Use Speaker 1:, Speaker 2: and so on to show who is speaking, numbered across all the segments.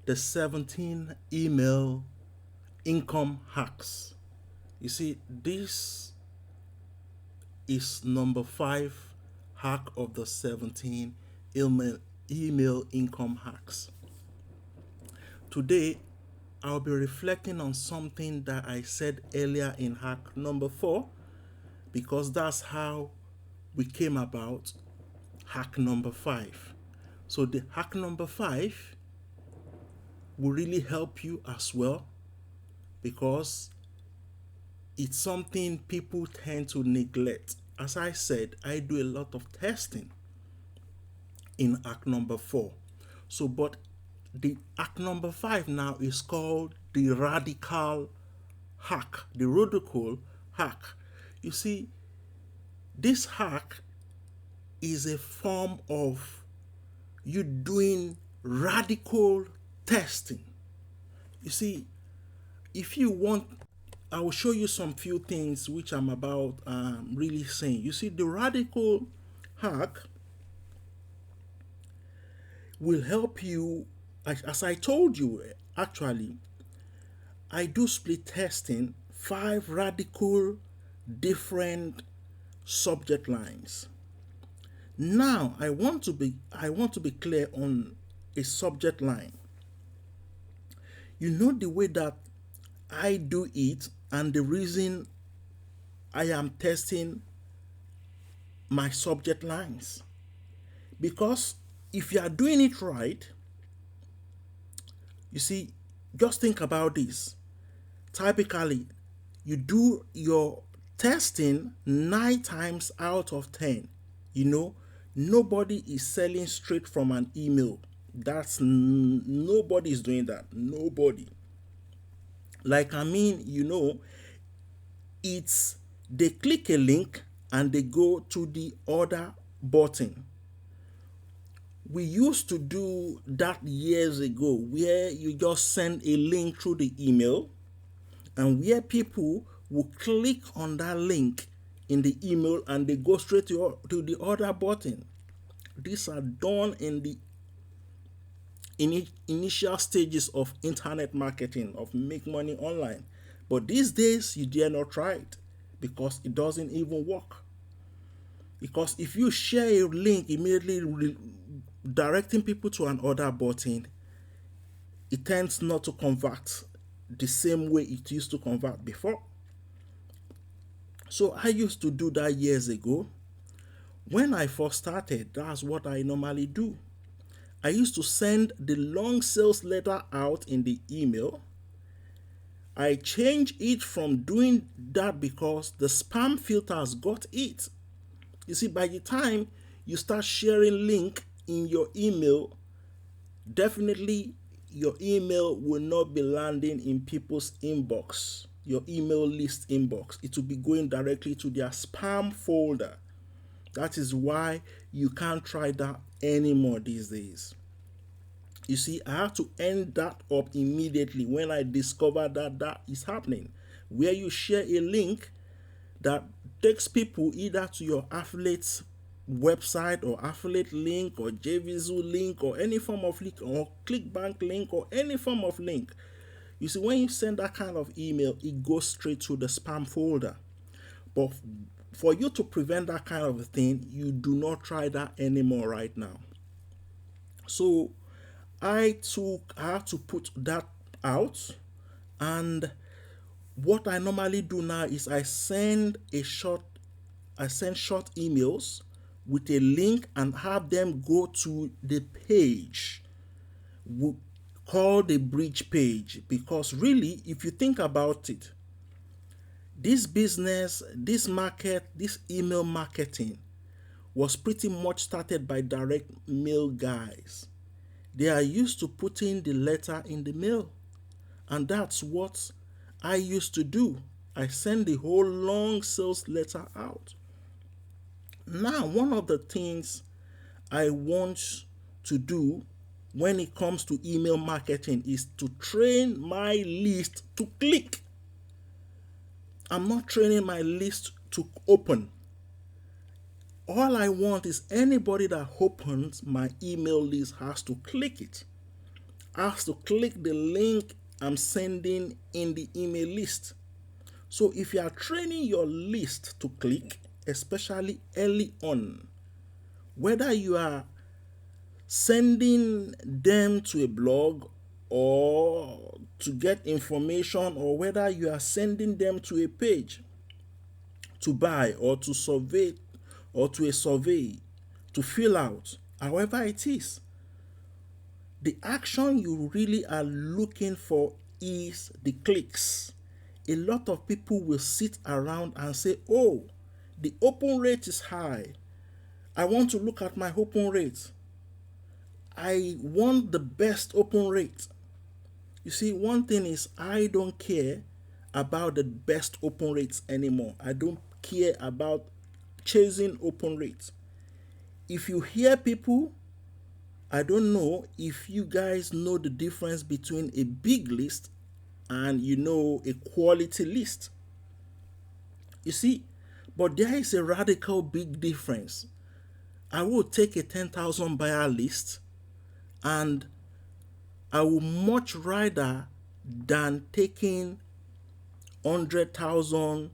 Speaker 1: the 17 email income hacks. You see, this is number 5 hack of the 17 email income hacks. Today, I'll be reflecting on something that I said earlier in hack number 4, because that's how we came about hack number 5. So the hack number 5 will really help you as well, because it's something people tend to neglect. As I said, I do a lot of testing in hack number 4. So, but the hack number 5 now is called the radical hack. The radical hack. You see, this hack is a form of you doing radical testing. You see, if you want, I will show you some few things which I'm about really saying. You see, the radical hack will help you. As I told you, actually, I do split testing, 5 radical different subject lines. Now I want to be clear on a subject line. You know the way that I do it, and the reason I am testing my subject lines. Because if you are doing it right, you see, just think about this. Typically, you do your testing 9 times out of 10. You know, nobody is selling straight from an email. Nobody is doing that. Nobody. Like, I mean, you know, it's they click a link and they go to the order button. We used to do that years ago, where you just send a link through the email, and where people will click on that link in the email and they go straight to the order button. These are done in the initial stages of internet marketing, of make money online. But these days, you dare not try it, because it doesn't even work. Because if you share a link immediately directing people to an order button, it tends not to convert the same way it used to convert before. So I used to do that years ago. When I first started, that's what I normally do. I used to send the long sales letter out in the email. I changed it from doing that because the spam filters got it. You see, by the time you start sharing link in your email, definitely your email will not be landing in people's inbox, your email list inbox. It will be going directly to their spam folder. That is why you can't try that anymore these days. You see, I have to end that up immediately when I discover that is happening, where you share a link that takes people either to your affiliate's website or affiliate link or JVZoo link or any form of link or ClickBank link or any form of link. You see, when you send that kind of email, it goes straight to the spam folder. But for you to prevent that kind of a thing, you do not try that anymore right now. So I had to put that out, and what I normally do now is I send short emails with a link and have them go to the page called the bridge page. Because really, if you think about it, this business, this market, this email marketing was pretty much started by direct mail guys. They are used to putting the letter in the mail, and that's what I used to do. I send the whole long sales letter out. Now, one of the things I want to do when it comes to email marketing is to train my list to click. I'm not training my list to open. All I want is anybody that opens my email list has to click it. has to click the link I'm sending in the email list. So if you are training your list to click, especially early on, whether you are sending them to a blog or to get information, or whether you are sending them to a page to buy or to survey or to a survey to fill out, however it is, the action you really are looking for is the clicks. A lot of people will sit around and say, oh, the open rate is high. I want to look at my open rate. I want the best open rate. You see, one thing is, I don't care about the best open rates anymore. I don't care about chasing open rates. If you hear people, I don't know if you guys know the difference between a big list and a quality list. You see, but there is a radical big difference. I will take a 10,000 buyer list, and I will much rather than taking 100,000,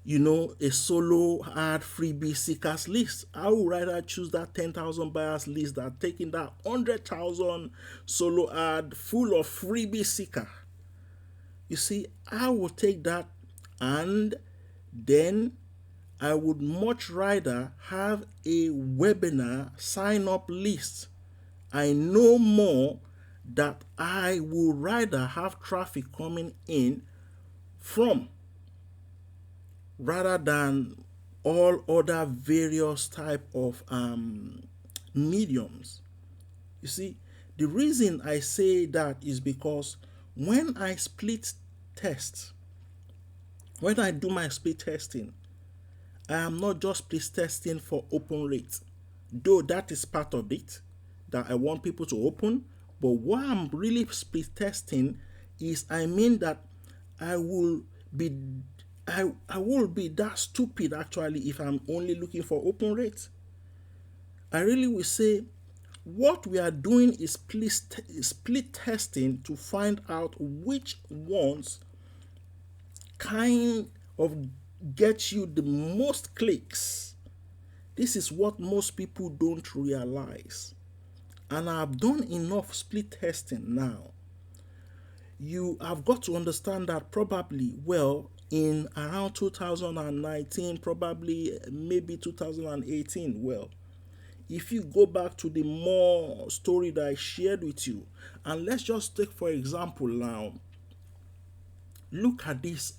Speaker 1: a solo ad freebie seekers list. I would rather choose that 10,000 buyers list than taking that 100,000 solo ad full of freebie seeker. You see, I would take that, and then I would much rather have a webinar sign up list. I know more that I would rather have traffic coming in from, rather than all other various type of mediums. You see, the reason I say that is because when I when I do my split testing, I am not just split testing for open rate, though that is part of it, that I want people to open. But what I'm really split testing is, that I will be that stupid actually if I'm only looking for open rate. I really will say what we are doing is split testing to find out which ones kind of get you the most clicks. This is what most people don't realize. And I've done enough split testing now. You have got to understand that probably, in around 2019, probably maybe 2018, if you go back to the more story that I shared with you, and let's just take for example now, look at this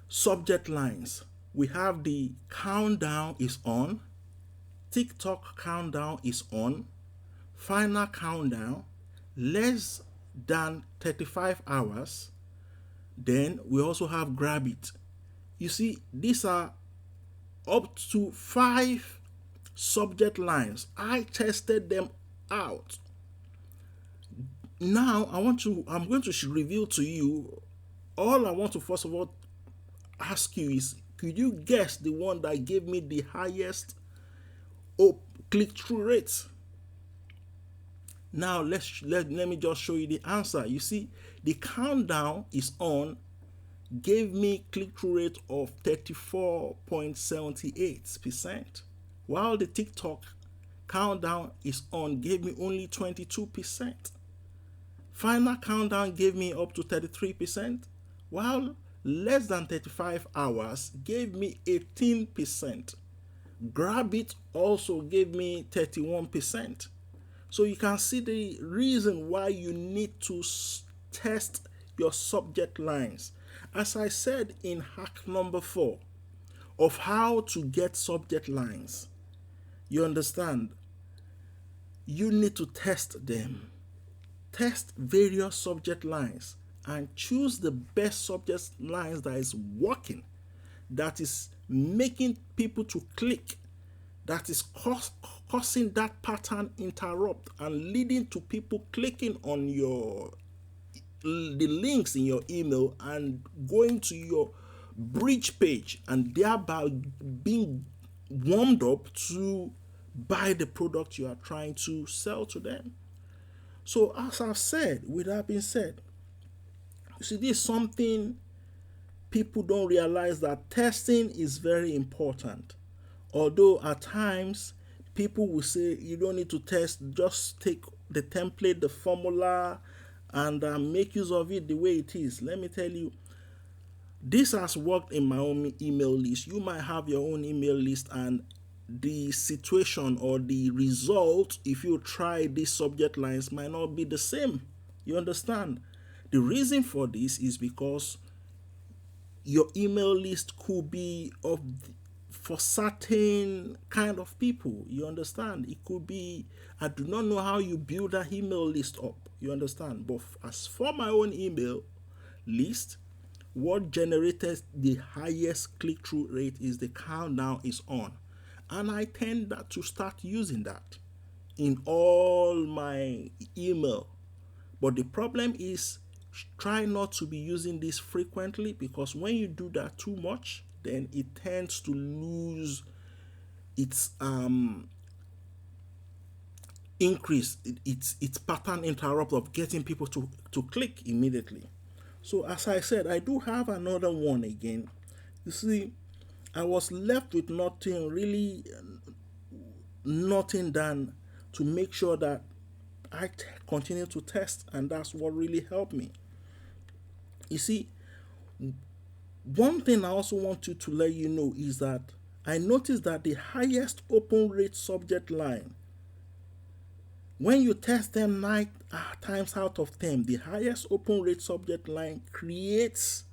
Speaker 1: subject lines. We have the countdown is on, TikTok countdown is on, final countdown, less than 35 hours. Then we also have grab it. You see, these are up to 5 subject lines. I tested them out. Now I'm going to reveal to you. All I want to first of all ask you is, could you guess the one that gave me the highest click-through rate? Now let me just show you the answer. You see, the countdown is on gave me click-through rate of 34.78%, while the TikTok countdown is on gave me only 22%. Final countdown gave me up to 33%, while less than 35 hours gave me 18%. Grab it also gave me 31%. So you can see the reason why you need to test your subject lines. As I said in hack number 4 of how to get subject lines, you understand, you need to test them. Test various subject lines and choose the best subject lines that is working, that is making people to click, that is causing that pattern interrupt and leading to people clicking on the links in your email and going to your bridge page and thereby being warmed up to buy the product you are trying to sell to them. So as I've said, with that being said, you see, this is something people don't realize, that testing is very important. Although at times people will say you don't need to test, just take the template, the formula, and make use of it the way it is. Let me tell you, this has worked in my own email list. You might have your own email list, and the situation or the result, if you try these subject lines, might not be the same. You understand? The reason for this is because your email list could be of for certain kind of people. You understand? It could be, I do not know how you build that email list up. You understand? But as for my own email list, what generated the highest click-through rate is the countdown is on. And I tend to start using that in all my email. But the problem is, try not to be using this frequently, because when you do that too much, then it tends to lose its increase, its pattern interrupt of getting people to click immediately. So as I said, I do have another one again. You see, I was left with nothing, really nothing done to make sure that I continue to test, and that's what really helped me. You see, one thing I also want you to let you know is that I noticed that the highest open rate subject line, when you test them 9 times out of 10, the highest open rate subject line creates,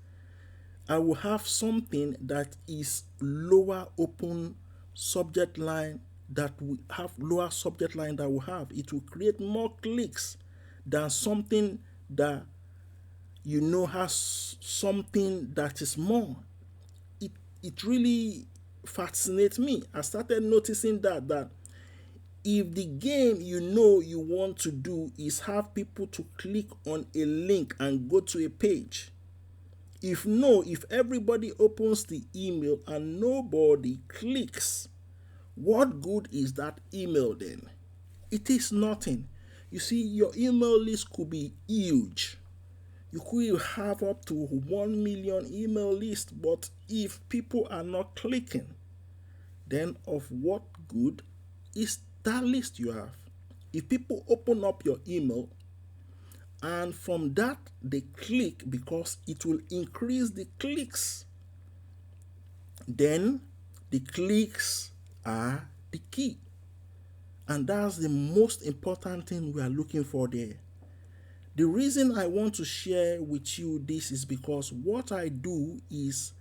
Speaker 1: I will have something that is lower open subject line, that we have lower subject line that we have. It will create more clicks than something that has something that is more. It really fascinates me. I started noticing that if the game you want to do is have people to click on a link and go to a page, if everybody opens the email and nobody clicks, what good is that email then? It is nothing. You see, your email list could be huge. You could have up to 1 million email list, but if people are not clicking, then of what good is that list you have? If people open up your email and from that they click, because it will increase the clicks, then the clicks are the key. And that's the most important thing we are looking for there. The reason I want to share with you this is because what I do is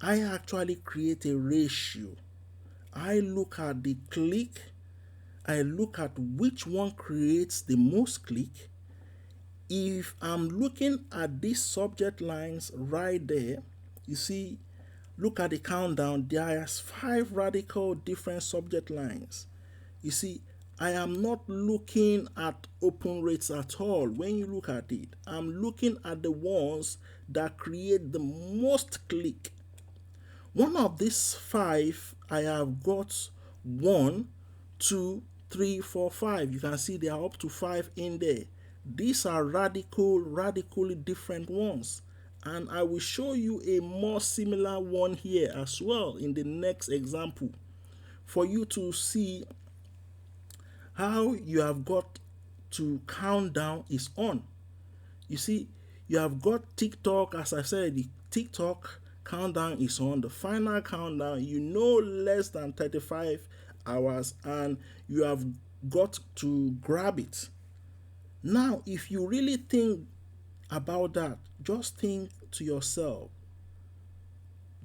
Speaker 1: I actually create a ratio. I look at the click, I look at which one creates the most click. If I'm looking at these subject lines right there, you see, look at the countdown, there's 5 radical different subject lines. You see, I am not looking at open rates at all. When you look at it, I'm looking at the ones that create the most click. One of these 5, I have got 1, 2, 3, 4, 5. You can see there are up to 5 in there. These are radically different ones. And I will show you a more similar one here as well in the next example, for you to see how you have got to countdown is on. You see, you have got TikTok. As I said, the TikTok countdown is on. The final countdown, less than 35 hours, and you have got to grab it. Now, if you really think about that, just think to yourself,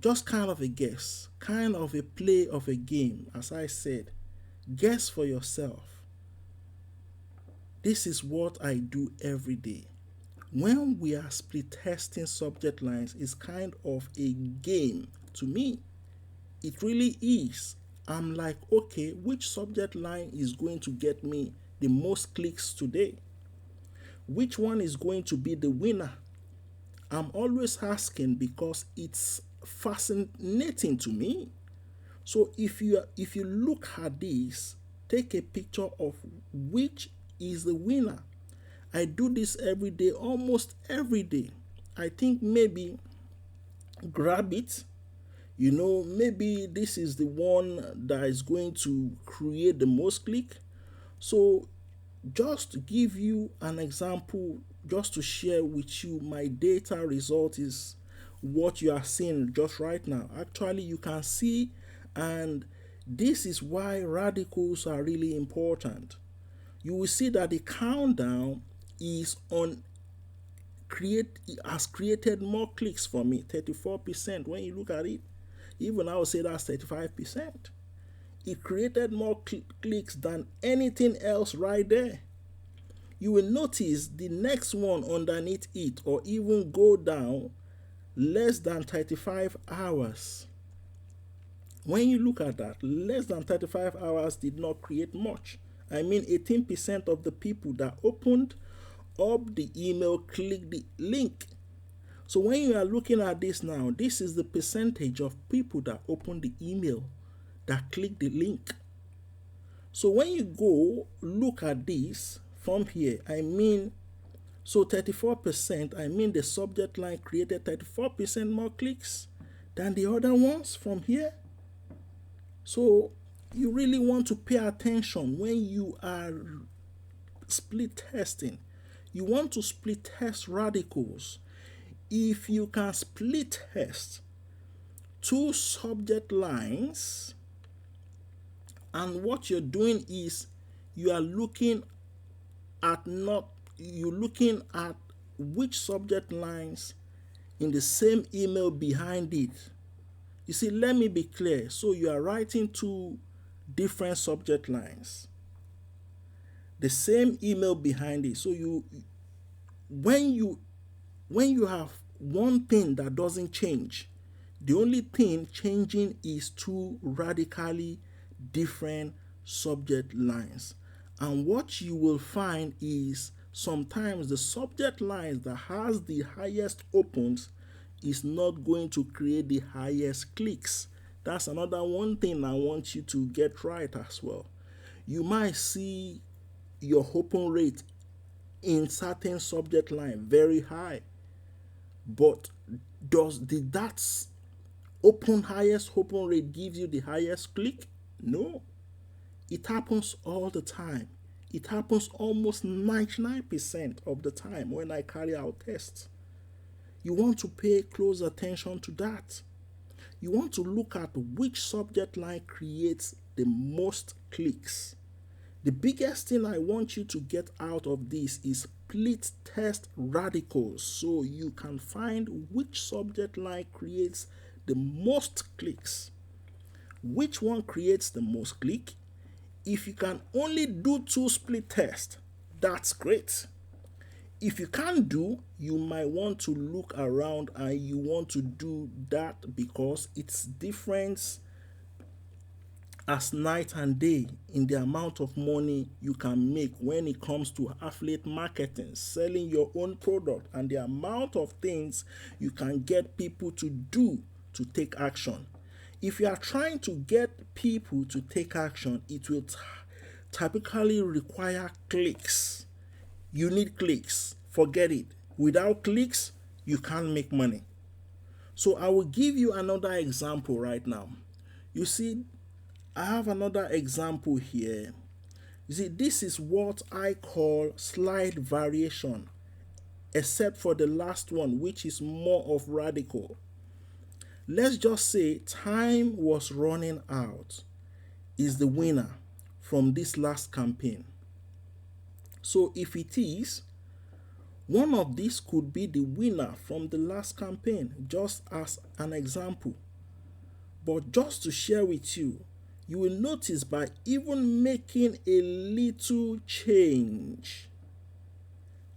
Speaker 1: just kind of a guess, kind of a play of a game. As I said, guess for yourself. This is what I do every day. When we are split testing subject lines, it's kind of a game to me. It really is. I'm like, okay, which subject line is going to get me the most clicks today? Which one is going to be the winner? I'm always asking because it's fascinating to me. So if you look at this, take a picture of which is the winner. I do this every day, almost every day. I think maybe grab it. Maybe this is the one that is going to create the most click. So just to give you an example, just to share with you, my data result is what you are seeing just right now. Actually, you can see, and this is why radicals are really important. You will see that the countdown is on has created more clicks for me, 34%. When you look at it, even I would say that's 35%. It created more clicks than anything else right there. You will notice the next one underneath it, or even go down, less than 35 hours. When you look at that, less than 35 hours did not create much. I mean, 18% of the people that opened up the email clicked the link. So when you are looking at this now, this is the percentage of people that opened the email, that clicked the link. So when you go look at this from here, so 34%, the subject line created 34% more clicks than the other ones from here. So you really want to pay attention when you are split testing. You want to split test radicals. If you can split test two subject lines, and what you're doing is you are looking at which subject lines in the same email behind it. You see, let me be clear. So you are writing two different subject lines, the same email behind it. So when you have one thing that doesn't change, the only thing changing is two radically different subject lines. And what you will find is sometimes the subject lines that has the highest opens is not going to create the highest clicks. That's another one thing I want you to get right as well. You might see your open rate in certain subject line very high, but did that highest open rate give you the highest click? No. It happens all the time. It happens almost 99% of the time when I carry out tests. You want to pay close attention to that. You want to look at which subject line creates the most clicks. The biggest thing I want you to get out of this is split test radicals, so you can find which subject line creates the most clicks. Which one creates the most click? If you can only do two split tests, that's great. If you can't do, you might want to look around, and you want to do that because it's different as night and day in the amount of money you can make when it comes to affiliate marketing, selling your own product, and the amount of things you can get people to do to take action. If you are trying to get people to take action, it will typically require clicks. You need clicks. Forget it. Without clicks, you can't make money. So I will give you another example right now. You see, I have another example here. You see, this is what I call slight variation, except for the last one, which is more of radical. Let's just say time was running out is the winner from this last campaign. So if it is, one of these could be the winner from the last campaign, just as an example. But just to share with you, you will notice by even making a little change,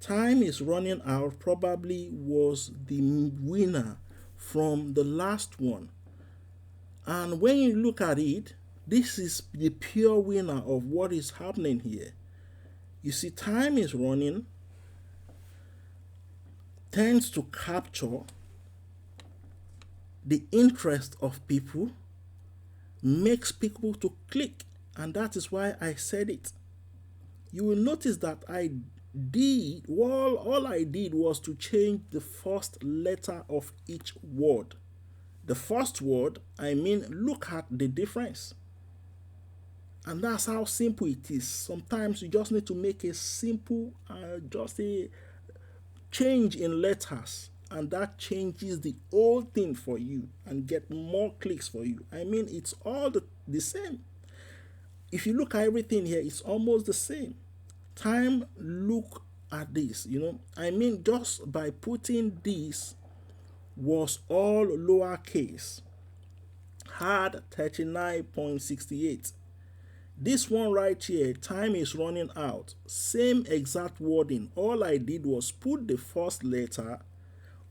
Speaker 1: time is running out probably was the winner from the last one. And when you look at it, this is the pure winner of what is happening here. You see, time is running tends to capture the interest of people, makes people to click, and that is why I said it. You will notice that I All I did was to change the first letter of each word. The first word, I mean, look at the difference. And that's how simple it is. Sometimes you just need to make a simple, just a change in letters, and that changes the whole thing for you and get more clicks for you. I mean, it's all the same. If you look at everything here, it's almost the same. Time, look at this, I mean, just by putting this was all lowercase, had 39.68. This one right here, time is running out. Same exact wording. All I did was put the first letter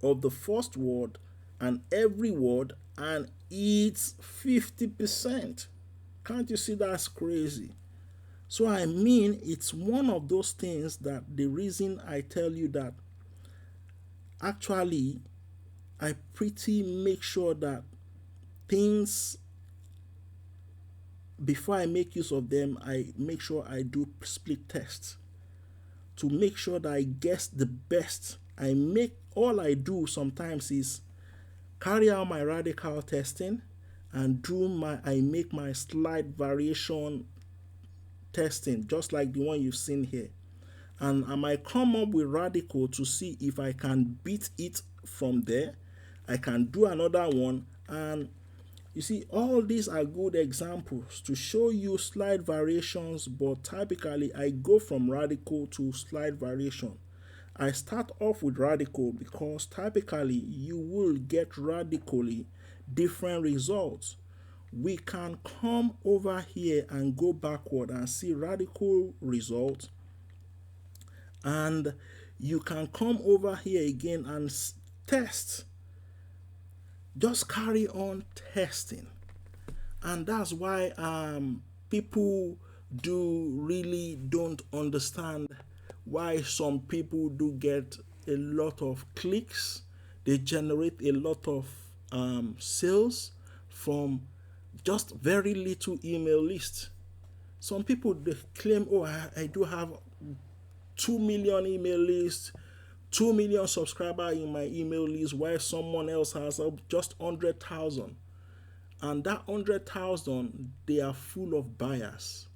Speaker 1: of the first word and every word, and it's 50%. Can't you see that's crazy? So I mean, it's one of those things that the reason I tell you that actually I pretty make sure that things, before I make use of them, I make sure I do split tests to make sure that I guess the best. All I do sometimes is carry out my radical testing and I make my slight variation testing, just like the one you've seen here. And I might come up with radical to see if I can beat it from there. I can do another one, and you see, all these are good examples to show you slight variations, but typically I go from radical to slight variation. I start off with radical because typically you will get radically different results. We can come over here and go backward and see radical results, and you can come over here again and test. Just carry on testing. And that's why people really don't understand why some people do get a lot of clicks. They generate a lot of sales from just very little email list. Some people, they claim, oh, I do have 2 million email lists, 2 million subscribers in my email list, while someone else has just 100,000. And that 100,000, they are full of bias.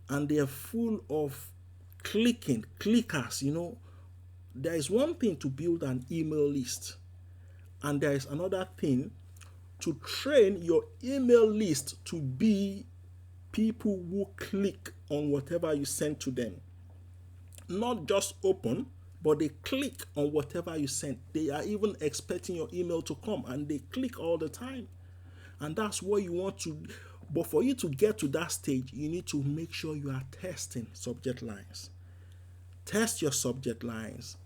Speaker 1: And they are full of clickers. There is one thing to build an email list, and there is another thing to train your email list to be people who click on whatever you send to them. Not just open, but they click on whatever you send. They are even expecting your email to come, and they click all the time. And that's what you want to. But for you to get to that stage, you need to make sure you are testing subject lines. Test your subject lines.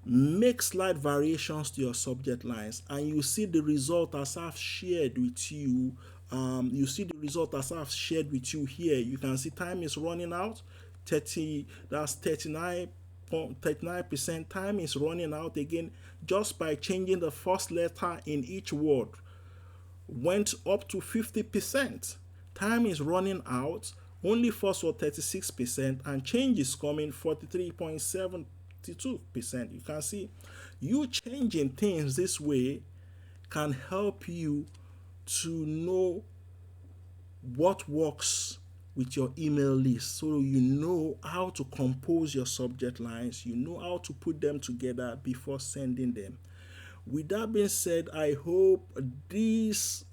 Speaker 1: Make slight variations to your subject lines, and you see the result as I've shared with you. You see the result as I've shared with you here. You can see time is running out. 30. That's 39%. Time is running out again just by changing the first letter in each word. Went up to 50%. Time is running out. Only first was 36%, and change is coming 43.72%. You can see you changing things this way can help you to know what works with your email list, so you know how to compose your subject lines, you know how to put them together before sending them. With that being said, I hope this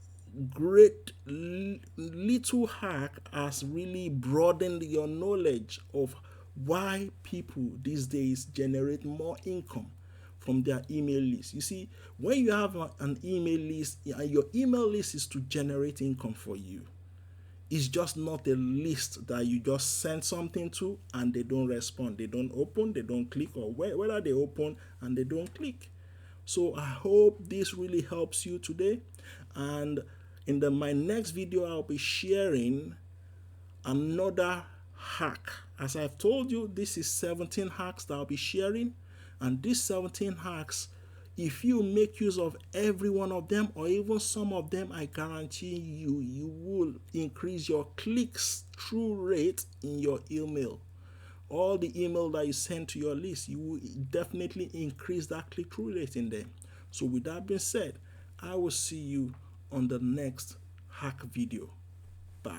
Speaker 1: great little hack has really broadened your knowledge of why people these days generate more income from their email list. You see, when you have an email list, and your email list is to generate income for you. It's just not a list that you just send something to and they don't respond. They don't open, they don't click, or whether they open and they don't click. So I hope this really helps you today. And in my next video, I'll be sharing another hack. As I've told you, this is 17 hacks that I'll be sharing. And these 17 hacks, if you make use of every one of them or even some of them, I guarantee you will increase your clicks through rate in your email. all the email that you send to your list, you will definitely increase that click-through rate in there. So with that being said, I will see you on the next hack video. Bye.